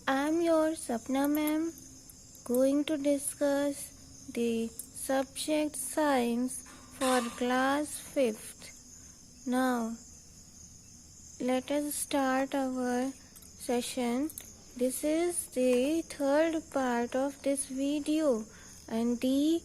I'm your Sapna ma'am, going to discuss the subject science for class 5th. Now, let us start our session. This is the third part of this video, and the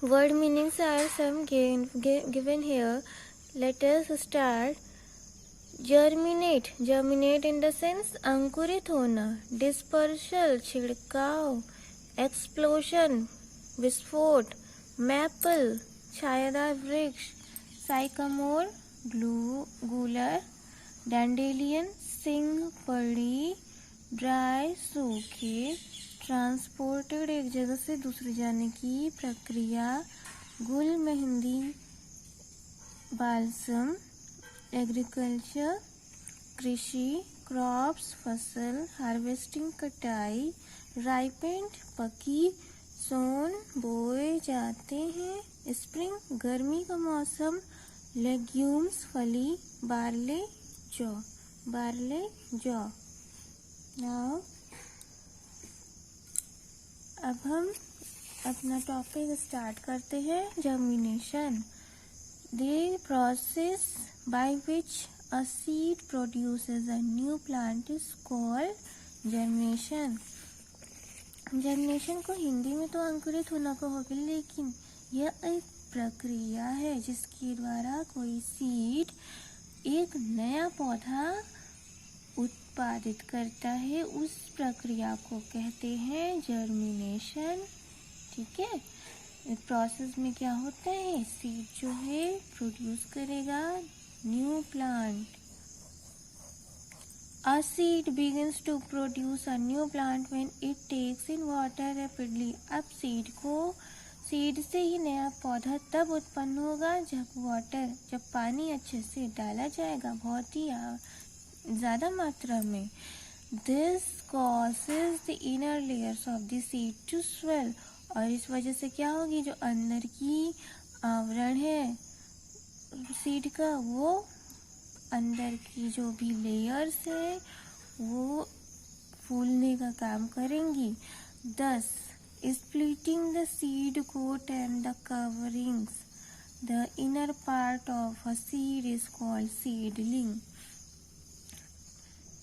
word meanings are some given here. Let us start. Germinate, germinate in the sense अंकुरित होना. डिस्पर्शल, छिड़काव. Explosion, विस्फोट. Maple, छायादार वृक्ष. Sycamore, गूलर. Dandelion, Singh पड़ी. Dry, सूखे. Transported, एक जगह से दूसरी जाने की प्रक्रिया. गुल, मेहंदी. बाल्सम. एग्रीकल्चर, कृषि. क्रॉप्स, फसल. हार्वेस्टिंग, कटाई. राइपेंड, पकी. सोन, बोए जाते हैं. स्प्रिंग, गर्मी का मौसम. लेग्यूम्स, फली. बार्ले, जौ. बार्ले, जौ. नाउ अब हम अपना टॉपिक स्टार्ट करते हैं. Germination, the process by which a seed produces a new plant is called germination. Germination को हिंदी में तो अंकुरित होना कहोगे, लेकिन यह एक प्रक्रिया है जिसके द्वारा कोई सीड एक नया पौधा उत्पादित करता है. उस प्रक्रिया को कहते हैं जर्मिनेशन. ठीक है. प्रोसेस में क्या होता है, सीड जो है प्रोड्यूस करेगा new plant. A seed begins to produce a new plant when it takes in water rapidly. अब सीड से ही नया पौधा तब उत्पन्न होगा जब पानी अच्छे से डाला जाएगा, बहुत ही ज़्यादा मात्रा में. This causes the inner layers of the seed to swell. और इस वजह से क्या होगी, जो अंदर की आवरण है सीड का, वो अंदर की जो भी लेयर्स है वो फूलने का काम करेंगी. Thus, splitting the seed coat and the coverings, the inner part of a seed is called seedling.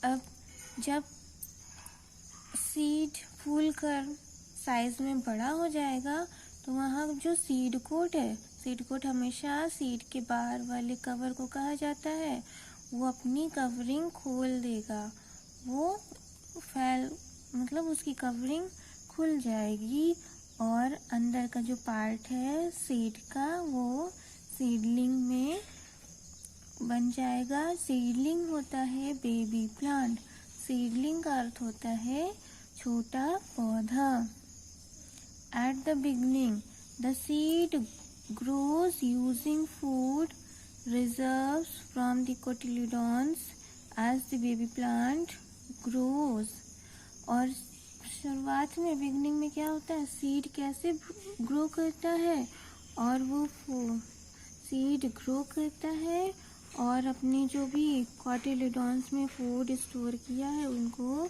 अब जब सीड फूल कर साइज में बड़ा हो जाएगा तो वहाँ जो सीड कोट है, सीड कोट हमेशा सीड के बाहर वाले कवर को कहा जाता है, वो अपनी कवरिंग खोल देगा. वो उसकी कवरिंग खुल जाएगी और अंदर का जो पार्ट है सीड का वो सीडलिंग में बन जाएगा. सीडलिंग होता है बेबी प्लांट. सीडलिंग का अर्थ होता है छोटा पौधा. At the beginning, the seed grows using food reserves from the cotyledons as the baby plant grows. और शुरुआत में बिगनिंग में क्या होता है, सीड कैसे ग्रो करता है, और वो सीड ग्रो करता है और अपने जो भी कोटिलिडॉन्स में फूड स्टोर किया है उनको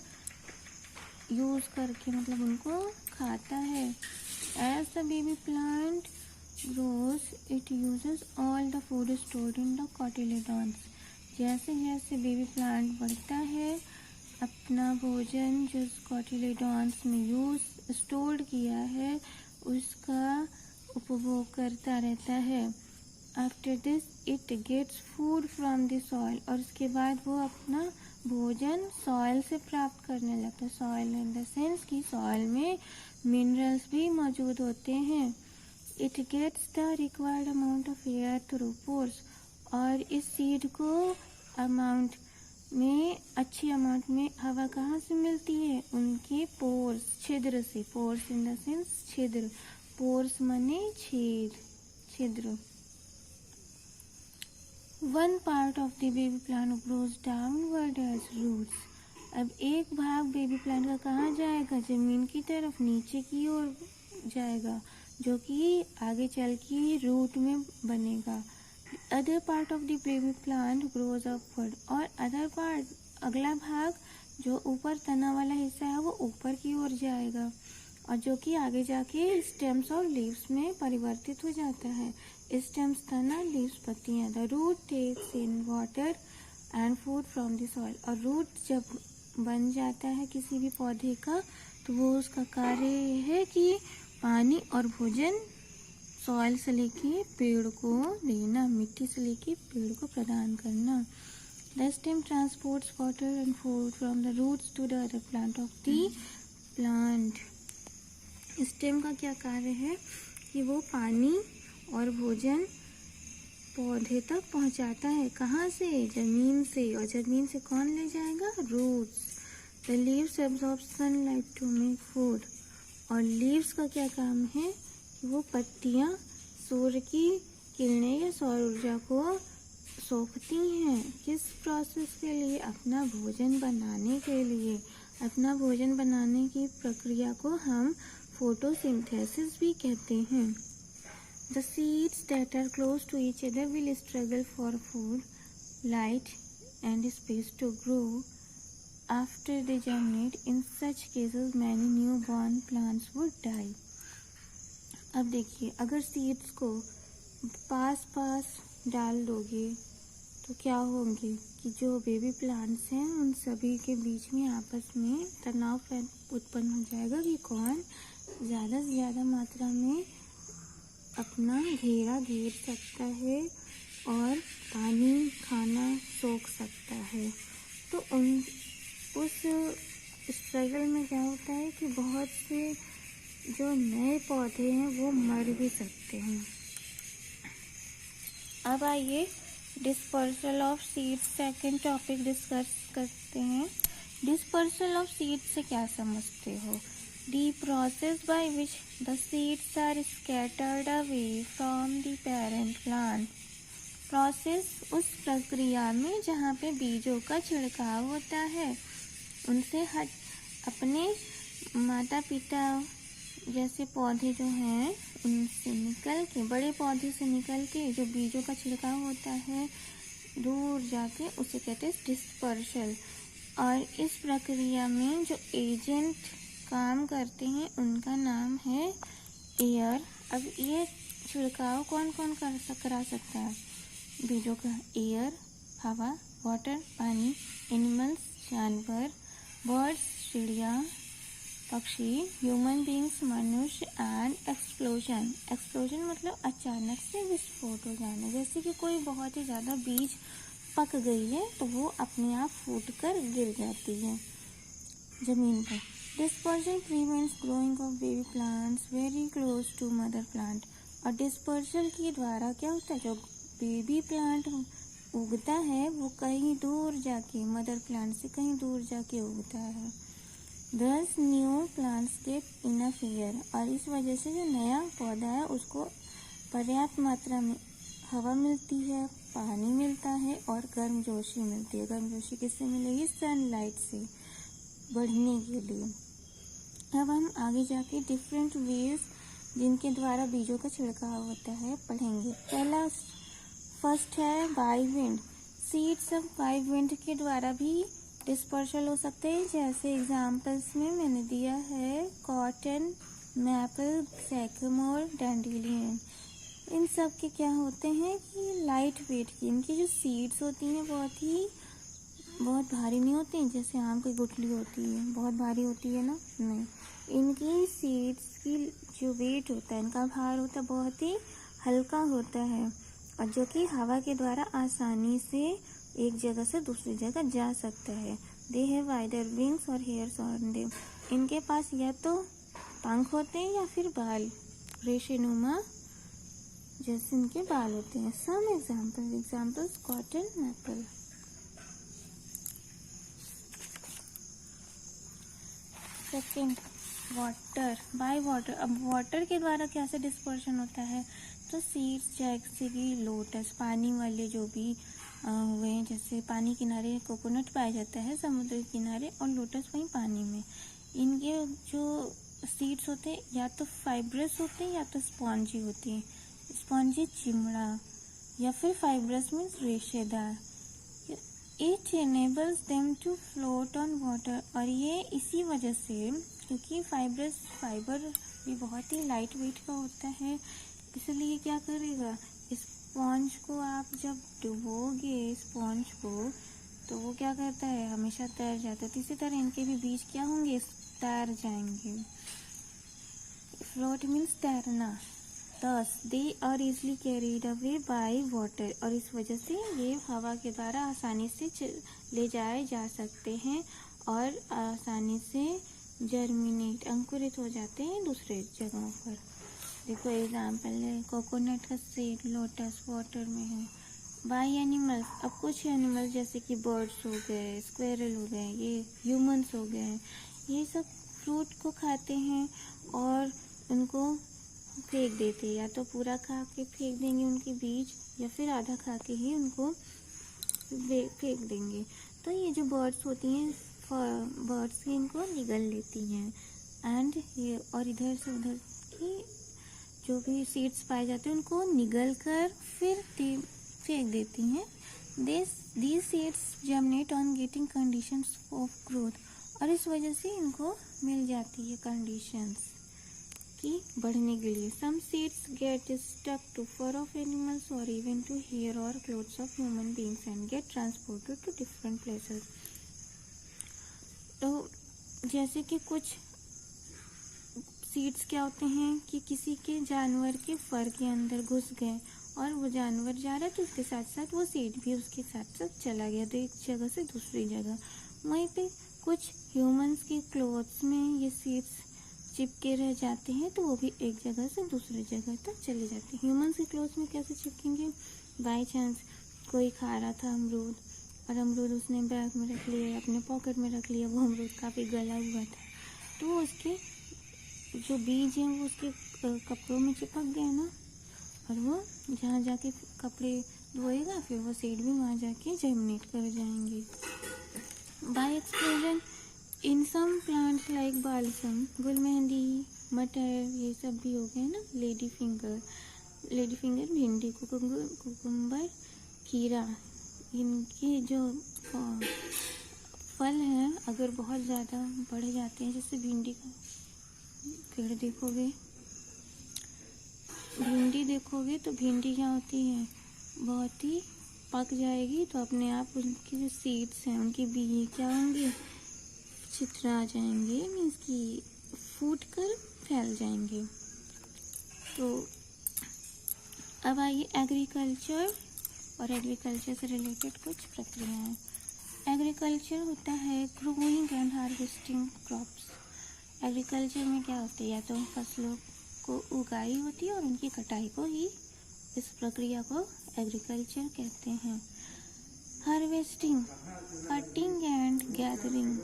यूज़ करके उनको खाता है. As the baby plant grows, it uses all the food stored in the cotyledons. जैसे जैसे बेबी प्लांट बढ़ता है, अपना भोजन जो कोटिलिडॉन्स में स्टोर किया है उसका उपभोग करता रहता है. After this, it gets food from the soil. और उसके बाद वो अपना भोजन सॉइल से प्राप्त करने लगता है. सॉइल इन द सेंस कि सॉइल में मिनरल्स भी मौजूद होते हैं. It gets the required amount of air through pores. और इस सीड को अच्छी अमाउंट में हवा कहाँ से मिलती है, उनके पोर्स, छिद्र से. पोर्स इन द सेंस छिद्र. पोर्स माने छिद्र. One part of the baby plant grows downward as roots. अब एक भाग बेबी प्लांट का कहाँ जाएगा, जमीन की तरफ, नीचे की ओर जाएगा, जो कि आगे चल के रूट में बनेगा. Other part of the baby plant grows upward. और अदर पार्ट, अगला भाग जो ऊपर तना वाला हिस्सा है वो ऊपर की ओर जाएगा और जो कि आगे जाके स्टेम्स और लीव्स में परिवर्तित हो जाता है। स्टेम्स तना, लीव्स पत्तियाँ। The root takes in water and food from the soil. और रूट जब बन जाता है किसी भी पौधे का तो वो उसका कार्य है कि पानी और भोजन सॉइल से लेके पेड़ को देना, मिट्टी से लेके पेड़ को प्रदान करना। The stem transports water and food from the roots to the other plant of the plant. Stem का क्या कार्य है कि वो पानी और भोजन पौधे तक पहुंचाता है। कहाँ से? जमीन से। और जमीन से कौन ले जाएगा? Roots. The leaves absorb sunlight to make food. और लीव्स का क्या काम है कि वो पत्तियाँ सूर्य की किरणें या सौर ऊर्जा को सोखती हैं। किस प्रोसेस के लिए? अपना भोजन बनाने के लिए। अपना भोजन बनाने की प्रक्रिया को हम फोटोसिंथेसिस भी कहते हैं। The seeds that are close to each other will struggle for food, light and space to grow after they germinate. In such cases many newborn plants would die. अब देखिए, अगर सीड्स को पास पास डाल दोगे तो क्या होंगे कि जो बेबी प्लांट्स हैं उन सभी के बीच में आपस में तनाव उत्पन्न हो जाएगा कि कौन ज़्यादा से ज़्यादा मात्रा में अपना घेरा घेर सकता है और पानी खाना सोख सकता है। तो उस स्ट्रगल में क्या होता है कि बहुत से जो नए पौधे हैं वो मर भी सकते हैं। अब आइए dispersal of seeds second topic discuss करते हैं। डिस्पर्सल ऑफ सीड्स से क्या समझते हो? The process by which the seeds are scattered away from the parent plant. Process उस प्रक्रिया में जहाँ पे बीजों का छिड़काव होता है, उनसे अपने माता पिता जैसे पौधे जो हैं उनसे निकल के, बड़े पौधे से निकल के जो बीजों का छिड़काव होता है दूर जाके, उसे कहते हैं डिस्पर्सल। और इस प्रक्रिया में जो एजेंट काम करते हैं उनका नाम है एयर। अब ये छिड़काव कौन कौन करा सकता है बीजों का? एयर हवा, वाटर पानी, एनिमल्स जानवर, बर्ड्स चिड़िया पक्षी, ह्यूमन बींग्स मनुष्य, एंड एक्सप्लोजन। एक्सप्लोजन मतलब अचानक से विस्फोट हो जाना, जैसे कि कोई बहुत ही ज़्यादा बीज पक गई है तो वो अपने आप फूट कर गिर जाती है ज़मीन पर। Dispersion prevents growing of baby plants very close to mother plant. और डिस्पर्शन के द्वारा क्या होता है, जो बेबी प्लांट उगता है वो कहीं दूर जाके, मदर प्लांट से कहीं दूर जाके उगता है। Thus new plants get enough air. और इस वजह से जो नया पौधा है उसको पर्याप्त मात्रा में हवा मिलती है, पानी मिलता है और गर्मजोशी मिलती है। गर्मजोशी किससे मिलेगी? सनलाइट से बढ़ने के लिए। अब हम आगे जाके डिफरेंट वेज जिनके द्वारा बीजों का छिड़काव होता है पढ़ेंगे। फर्स्ट है बाय विंड। सीड्स अब बाय विंड के द्वारा भी डिस्पर्सल हो सकते हैं। जैसे एग्जाम्पल्स में मैंने दिया है कॉटन, मैपल, सैकमोर, डैंडेलियन। इन सब के क्या होते हैं कि लाइट वेट की, इनकी जो सीड्स होती हैं बहुत भारी नहीं होती हैं, जैसे आम की गुठली होती है बहुत भारी होती है ना, नहीं। इनकी सीड्स की जो वेट होता है, इनका भार होता है बहुत ही हल्का होता है और जो कि हवा के द्वारा आसानी से एक जगह से दूसरी जगह जा सकता है। दे हैव आइदर विंग्स और हेयर्स ऑन देम। इनके पास या तो पंख होते हैं या फिर बाल, रेशेनुमा जैसे इनके बाल होते हैं। Some examples cotton, maple. Second water, by water. अब वाटर के द्वारा कैसे डिस्पर्शन होता है, तो सीड्स जैसे कि लोटस, पानी वाले जो भी हुए हैं, जैसे पानी किनारे कोकोनट पाया जाता है समुद्र के किनारे, और लोटस वहीं पानी में। इनके जो सीड्स होते हैं या तो फाइब्रस होते हैं या तो स्पॉन्जी होते हैं। स्पॉन्जी चिमड़ा या फिर फाइब्रस मीन्स रेशेदार। It enables them to float on water। और ये इसी वजह से, क्योंकि फाइबर भी बहुत ही लाइट वेट का होता है, इसलिए क्या करेगा, स्पॉन्ज को आप जब डुबोगे स्पॉन्ज को, तो वो क्या करता है, हमेशा तैर जाता है। तो इसी तरह इनके भी बीज क्या होंगे, तैर जाएंगे। फ्लोट मीन्स तैरना। Thus they are easily carried away by water। और इस वजह से ये हवा के द्वारा आसानी से ले जाए जा सकते हैं और आसानी से जर्मिनेट अंकुरित हो जाते हैं दूसरे जगहों पर। देखो एग्जाम्पल है, कोकोनट का सीड लोटस वाटर में है। बाई एनिमल्स, अब कुछ एनिमल्स जैसे कि बर्ड्स हो गए, स्क्वेरल हो गए, ये ह्यूमंस हो गए, ये सब फ्रूट को खाते हैं और उनको फेंक देते हैं, या तो पूरा खा के फेंक देंगे उनके बीज, या फिर आधा खा के ही उनको फेंक देंगे। तो ये जो बर्ड्स होती हैं, बर्ड्स ही इनको निगल लेती हैं। एंड ये और इधर से उधर की जो भी सीड्स पाए जाते हैं उनको निगल कर फिर फेंक देती हैं। these seeds germinate on getting conditions of growth। और इस वजह से इनको मिल जाती है कंडीशंस की बढ़ने के लिए। some seeds get stuck to fur of animals or even to hair or clothes of human beings and get transported to different places। तो जैसे कि कुछ सीड्स क्या होते हैं कि किसी के जानवर के फर के अंदर घुस गए और वो जानवर जा रहा है तो उसके साथ साथ वो सीड भी उसके साथ साथ चला गया, तो एक जगह से दूसरी जगह। वहीं पे कुछ ह्यूमंस के क्लोथ्स में ये सीड्स चिपके रह जाते हैं, तो वो भी एक जगह से दूसरी जगह तक चले जाते हैं। ह्यूमंस के क्लोथ्स में कैसे चिपकेंगे, बाई चांस कोई खा रहा था अमरूद और अमरूद उसने बैग में रख लिया, अपने पॉकेट में रख लिया, वो अमरूद काफ़ी गला हुआ था, तो उसके जो बीज हैं वो उसके कपड़ों में चिपक गए ना, और वो जहाँ जाके कपड़े धोएगा फिर वो सीड भी वहाँ जाके जर्मिनेट कर जाएंगे। By explosion in some plants like balsam, गुलमेहंदी, मटर, ये सब भी हो गए ना, लेडी फिंगर भिंडी, कुकुम्बर, खीरा, इनके जो फल हैं अगर बहुत ज़्यादा बढ़ जाते हैं, जैसे भिंडी का पेड़ देखोगे तो भिंडी क्या होती है, बहुत ही पक जाएगी, तो अपने आप उनकी जो सीड्स हैं उनके बीज क्या होंगे, छितरा जाएंगे, मीन्स कि फूट कर फैल जाएंगे। तो अब आइए एग्रीकल्चर और एग्रीकल्चर से रिलेटेड कुछ प्रक्रियाएं। एग्रीकल्चर होता है growing and harvesting crops. Agriculture में क्या होता है, या तो फसलों को उगाई होती है और उनकी कटाई को ही, इस प्रक्रिया को एग्रीकल्चर कहते हैं। Harvesting, cutting and gathering